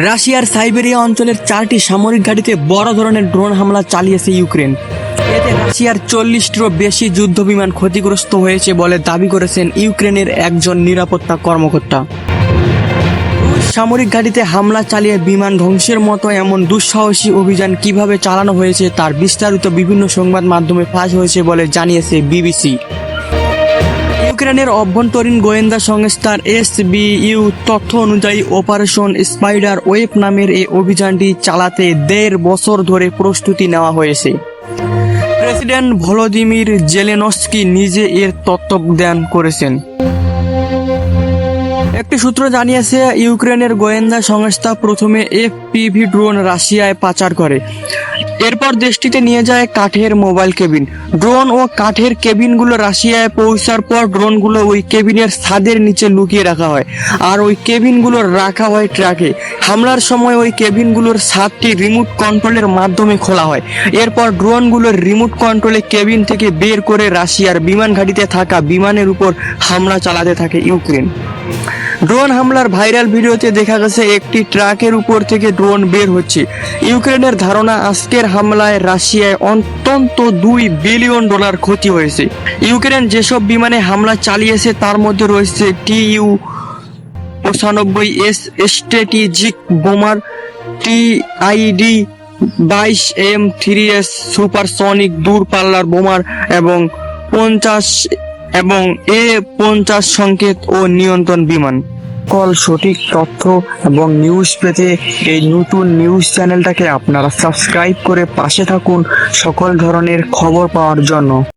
রাশিয়ার সাইবেরিয়া অঞ্চলের 4টি সামরিক ঘাঁটিতে বড় ধরনের ড্রোন হামলা চালিয়েছে ইউক্রেন। এতে রাশিয়ার 40টিরও বেশি যুদ্ধবিমান ক্ষতিগ্রস্ত হয়েছে বলে দাবি করেছেন ইউক্রেনের একজন নিরাপত্তা কর্মকর্তা। রুশ সামরিক ঘাঁটিতে হামলা চালিয়ে বিমান ধ্বংসের মতো এমন দুঃসাহসী অভিযান কিভাবে চালানো হয়েছে তার বিস্তারিত বিভিন্ন সংবাদ মাধ্যমে ফাঁস হয়েছে বলে জানিয়েছে বিবিসি। ইউক্রেনের অভ্যন্তরীণ গোয়েন্দা সংস্থার এসবিইউ তথ্য অনুযায়ী অপারেশন স্পাইডার ওয়েব নামের এই অভিযানটি চালাতে 1.5 বছর ধরে প্রস্তুতি নেওয়া হয়েছে। প্রেসিডেন্ট ভলোদিমির জেলেনস্কি নিজে এর তত্ত্বাবধান করেছেন। একটি সূত্র জানিয়েছে ইউক্রেনের গোয়েন্দা সংস্থা প্রথমে এফপিভি ড্রোন রাশিয়ায় পাচার করে, এরপর দেশটিতে নিয়ে যায় কাঠের মোবাইল কেবিন। ড্রোন ও কাঠের কেবিনগুলো রাশিয়ায় পৌঁছার পর ড্রোনগুলো ওই কেবিনের ছাদের নিচে লুকিয়ে রাখা হয়, আর ওই কেবিনগুলো রাখা হয় ট্রাকে। হামলার সময় ওই কেবিনগুলোর ছাদটি রিমোট কন্ট্রোলের মাধ্যমে খোলা হয়। এরপর ড্রোনগুলোর রিমোট কন্ট্রোলে কেবিন থেকে বের করে রাশিয়ার বিমান ঘাঁটিতে থাকা বিমানের উপর হামলা চালাতে থাকে ইউক্রেন। ড্রোন হামলার ভাইরাল ভিডিওতে দেখা গেছে একটি ট্রাকের উপর থেকে ড্রোন বের হচ্ছে। ইউক্রেনের ধারণা আজকের হামলায় রাশিয়ায় অন্তত $2 বিলিয়ন ক্ষতি হয়েছে। ইউক্রেন যেসব বিমানে হামলা চালিয়েছে তার মধ্যে রয়েছে TU-95S স্ট্র্যাটেজিক বোমার, TID-22M3S সুপারসনিক দূরপাল্লার বোমার এবং A-50 সংকেত ও নিয়ন্ত্রণ বিমান। সঠিক তথ্য এবং নিউজ পেতে এই নতুন নিউজ চ্যানেলটাকে আপনারা সাবস্ক্রাইব করে পাশে থাকুন সকল ধরনের খবর পাওয়ার জন্য।